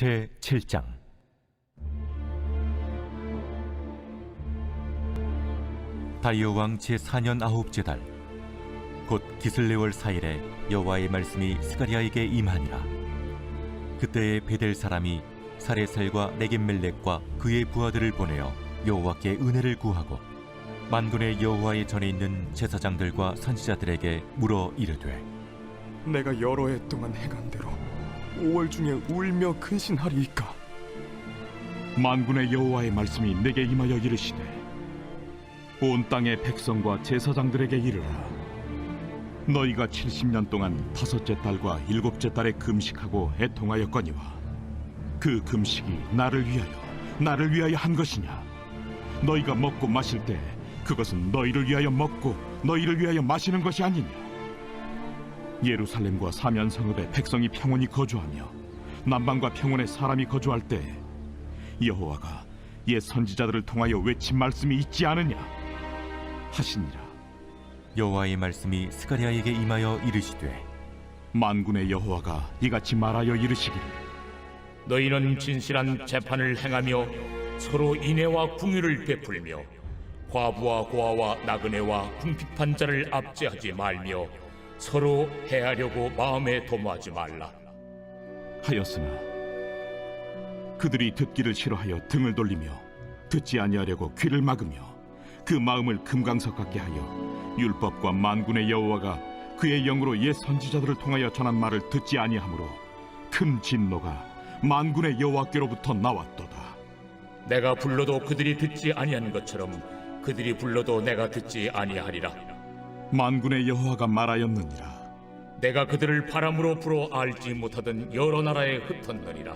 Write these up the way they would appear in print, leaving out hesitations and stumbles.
제7장. 다리오 왕 제4년 9째 달, 곧 기슬레월 4일에 여호와의 말씀이 스가랴에게 임하니라. 그때에 베델 사람이 사레살과 네겝멜렉과 그의 부하들을 보내어 여호와께 은혜를 구하고 만군의 여호와의 전에 있는 제사장들과 선지자들에게 물어 이르되, 내가 여러 해 동안 행한 대로 5월 중에 울며 근신하리이까? 만군의 여호와의 말씀이 내게 임하여 이르시되, 온 땅의 백성과 제사장들에게 이르라. 너희가 70년 동안 5째 달과 7째 달에 금식하고 애통하였거니와 그 금식이 나를 위하여 한 것이냐? 너희가 먹고 마실 때 그것은 너희를 위하여 먹고 너희를 위하여 마시는 것이 아니냐? 예루살렘과 사면 성읍에 백성이 평온히 거주하며 남방과 평온에 사람이 거주할 때 여호와가 옛 선지자들을 통하여 외친 말씀이 있지 않으냐 하시니라. 여호와의 말씀이 스가랴에게 임하여 이르시되, 만군의 여호와가 이같이 말하여 이르시기를, 너희는 진실한 재판을 행하며 서로 인애와 궁유를 베풀며 과부와 고아와 나그네와 궁핍한 자를 압제하지 말며 서로 해하려고 마음에 도모하지 말라. 하였으나 그들이 듣기를 싫어하여 등을 돌리며 듣지 아니하려고 귀를 막으며 그 마음을 금강석 같게 하여 율법과 만군의 여호와가 그의 영으로 옛 선지자들을 통하여 전한 말을 듣지 아니하므로 큰 진노가 만군의 여호와께로부터 나왔도다. 내가 불러도 그들이 듣지 아니하는 것처럼 그들이 불러도 내가 듣지 아니하리라. 만군의 여호와가 말하였느니라. 내가 그들을 바람으로 불어 알지 못하던 여러 나라에 흩었느니라.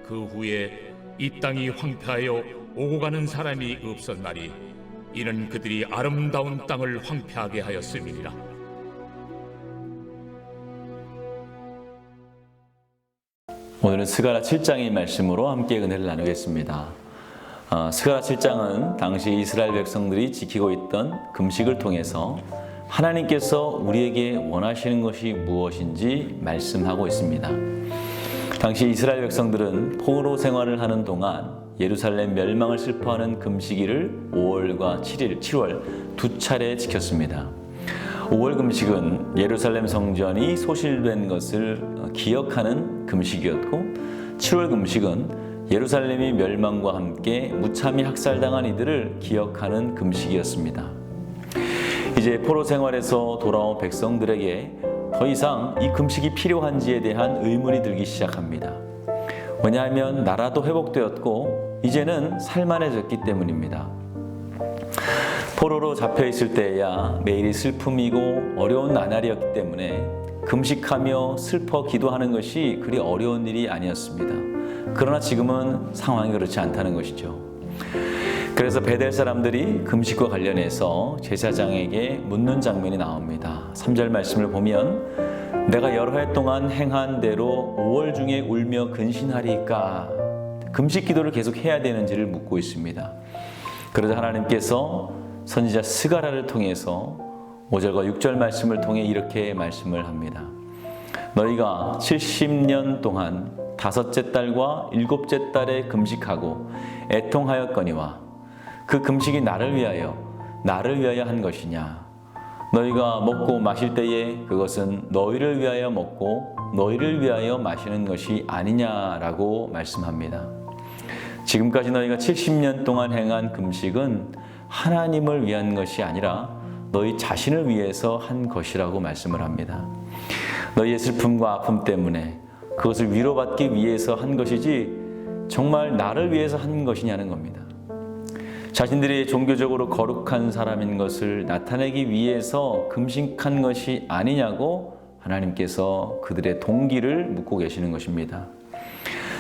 그 후에 이 땅이 황폐하여 오고 가는 사람이 없었나니 이는 그들이 아름다운 땅을 황폐하게 하였음이니라. 오늘은 스가랴 7장의 말씀으로 함께 은혜를 나누겠습니다. 스가랴 7장은 당시 이스라엘 백성들이 지키고 있던 금식을 통해서 하나님께서 우리에게 원하시는 것이 무엇인지 말씀하고 있습니다. 당시 이스라엘 백성들은 포로 생활을 하는 동안 예루살렘 멸망을 슬퍼하는 금식일을 5월과 7월 두 차례 지켰습니다. 5월 금식은 예루살렘 성전이 소실된 것을 기억하는 금식이었고, 7월 금식은 예루살렘이 멸망과 함께 무참히 학살당한 이들을 기억하는 금식이었습니다. 이제 포로 생활에서 돌아온 백성들에게 더 이상 이 금식이 필요한지에 대한 의문이 들기 시작합니다. 왜냐하면 나라도 회복되었고 이제는 살만해졌기 때문입니다. 포로로 잡혀있을 때야 매일이 슬픔이고 어려운 나날이었기 때문에 금식하며 슬퍼 기도하는 것이 그리 어려운 일이 아니었습니다. 그러나 지금은 상황이 그렇지 않다는 것이죠. 그래서 베델 사람들이 금식과 관련해서 제사장에게 묻는 장면이 나옵니다. 3절 말씀을 보면, 내가 여러 해 동안 행한 대로 5월 중에 울며 근신하리이까? 금식 기도를 계속 해야 되는지를 묻고 있습니다. 그러자 하나님께서 선지자 스가랴를 통해서 5절과 6절 말씀을 통해 이렇게 말씀을 합니다. 너희가 70년 동안 5째 달과 7째 달에 금식하고 애통하였거니와 그 금식이 나를 위하여 한 것이냐? 너희가 먹고 마실 때에 그것은 너희를 위하여 먹고 너희를 위하여 마시는 것이 아니냐라고 말씀합니다. 지금까지 너희가 70년 동안 행한 금식은 하나님을 위한 것이 아니라 너희 자신을 위해서 한 것이라고 말씀을 합니다. 너희의 슬픔과 아픔 때문에 그것을 위로받기 위해서 한 것이지 정말 나를 위해서 한 것이냐는 겁니다. 자신들이 종교적으로 거룩한 사람인 것을 나타내기 위해서 금식한 것이 아니냐고 하나님께서 그들의 동기를 묻고 계시는 것입니다.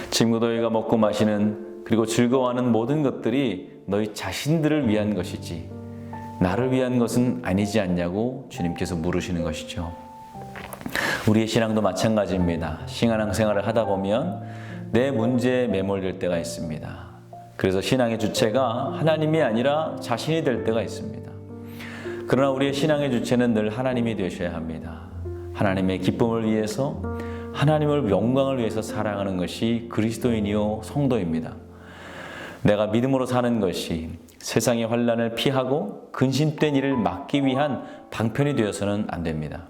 지금 너희가 먹고 마시는 그리고 즐거워하는 모든 것들이 너희 자신들을 위한 것이지 나를 위한 것은 아니지 않냐고 주님께서 물으시는 것이죠. 우리의 신앙도 마찬가지입니다. 신앙생활을 하다 보면 내 문제에 매몰될 때가 있습니다. 그래서 신앙의 주체가 하나님이 아니라 자신이 될 때가 있습니다. 그러나 우리의 신앙의 주체는 늘 하나님이 되셔야 합니다. 하나님의 기쁨을 위해서, 하나님을 영광을 위해서 살아가는 것이 그리스도인이요 성도입니다. 내가 믿음으로 사는 것이 세상의 환난을 피하고 근심된 일을 막기 위한 방편이 되어서는 안 됩니다.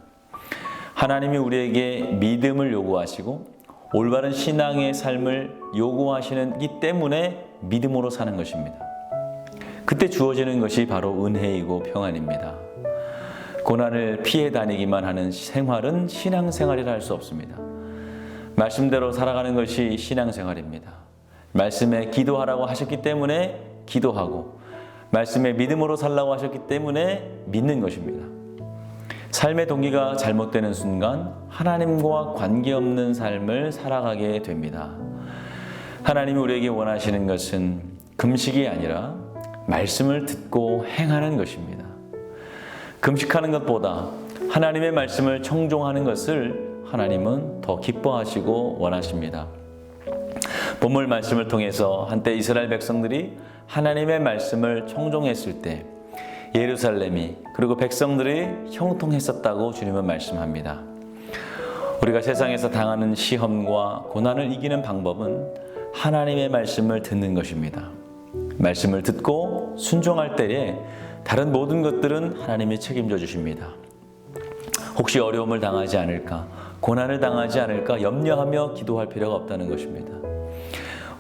하나님이 우리에게 믿음을 요구하시고 올바른 신앙의 삶을 요구하시는 이 때문에 믿음으로 사는 것입니다. 그때 주어지는 것이 바로 은혜이고 평안입니다. 고난을 피해 다니기만 하는 생활은 신앙생활이라 할 수 없습니다. 말씀대로 살아가는 것이 신앙생활입니다. 말씀에 기도하라고 하셨기 때문에 기도하고 말씀에 믿음으로 살라고 하셨기 때문에 믿는 것입니다. 삶의 동기가 잘못되는 순간 하나님과 관계없는 삶을 살아가게 됩니다. 하나님이 우리에게 원하시는 것은 금식이 아니라 말씀을 듣고 행하는 것입니다. 금식하는 것보다 하나님의 말씀을 청종하는 것을 하나님은 더 기뻐하시고 원하십니다. 본문 말씀을 통해서 한때 이스라엘 백성들이 하나님의 말씀을 청종했을 때 예루살렘이 그리고 백성들이 형통했었다고 주님은 말씀합니다. 우리가 세상에서 당하는 시험과 고난을 이기는 방법은 하나님의 말씀을 듣는 것입니다. 말씀을 듣고 순종할 때에 다른 모든 것들은 하나님이 책임져 주십니다. 혹시 어려움을 당하지 않을까, 고난을 당하지 않을까 염려하며 기도할 필요가 없다는 것입니다.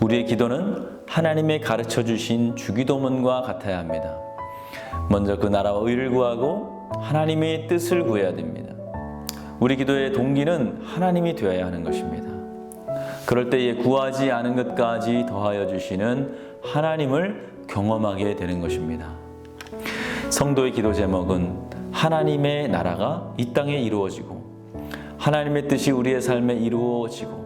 우리의 기도는 하나님의 가르쳐 주신 주기도문과 같아야 합니다. 먼저 그 나라와 의를 구하고 하나님의 뜻을 구해야 됩니다. 우리 기도의 동기는 하나님이 되어야 하는 것입니다. 그럴 때에 구하지 않은 것까지 더하여 주시는 하나님을 경험하게 되는 것입니다. 성도의 기도 제목은 하나님의 나라가 이 땅에 이루어지고 하나님의 뜻이 우리의 삶에 이루어지고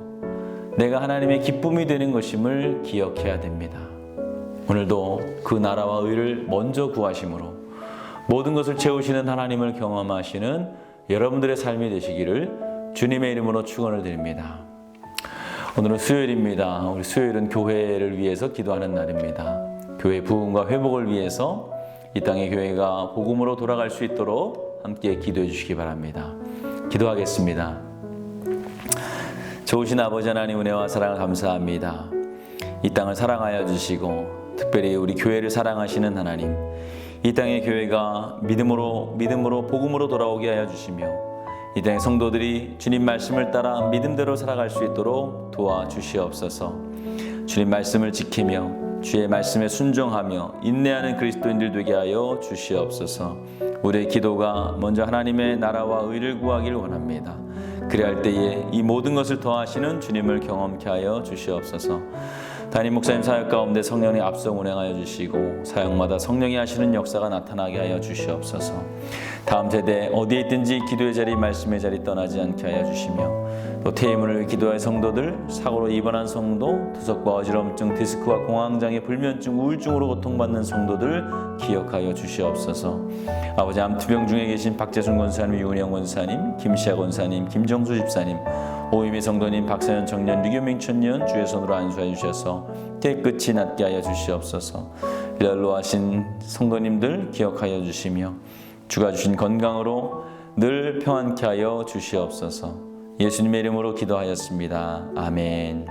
내가 하나님의 기쁨이 되는 것임을 기억해야 됩니다. 오늘도 그 나라와 의를 먼저 구하심으로 모든 것을 채우시는 하나님을 경험하시는 여러분들의 삶이 되시기를 주님의 이름으로 축원을 드립니다. 오늘은 수요일입니다. 우리 수요일은 교회를 위해서 기도하는 날입니다. 교회 부흥과 회복을 위해서 이 땅의 교회가 복음으로 돌아갈 수 있도록 함께 기도해 주시기 바랍니다. 기도하겠습니다. 좋으신 아버지 하나님 은혜와 사랑을 감사합니다. 이 땅을 사랑하여 주시고 특별히 우리 교회를 사랑하시는 하나님, 이 땅의 교회가 믿음으로 복음으로 돌아오게 하여 주시며 이 땅의 성도들이 주님 말씀을 따라 믿음대로 살아갈 수 있도록 도와주시옵소서. 주님 말씀을 지키며 주의 말씀에 순종하며 인내하는 그리스도인들 되게 하여 주시옵소서. 우리의 기도가 먼저 하나님의 나라와 의를 구하길 원합니다. 그리할 때에 이 모든 것을 더하시는 주님을 경험케 하여 주시옵소서. 담임 목사님 사역 가운데 성령이 앞서 운행하여 주시고 사역마다 성령이 하시는 역사가 나타나게 하여 주시옵소서. 다음 세대 어디에 있든지 기도의 자리, 말씀의 자리 떠나지 않게 하여 주시며 또 퇴임을 위해 기도할 성도들, 사고로 입원한 성도, 투석과 어지럼증, 디스크와 공황장애, 불면증, 우울증으로 고통받는 성도들 기억하여 주시옵소서. 아버지 암투병 중에 계신 박재순 권사님, 유은영 권사님, 김시아 권사님, 김정수 집사님, 오임의 성도님, 박사연 청년, 류교명 청년 주의 손으로 안수하여 주셔서 깨끗이 낫게 하여 주시옵소서. 연로하신 성도님들 기억하여 주시며 주가 주신 건강으로 늘 평안케 하여 주시옵소서. 예수님의 이름으로 기도하였습니다. 아멘.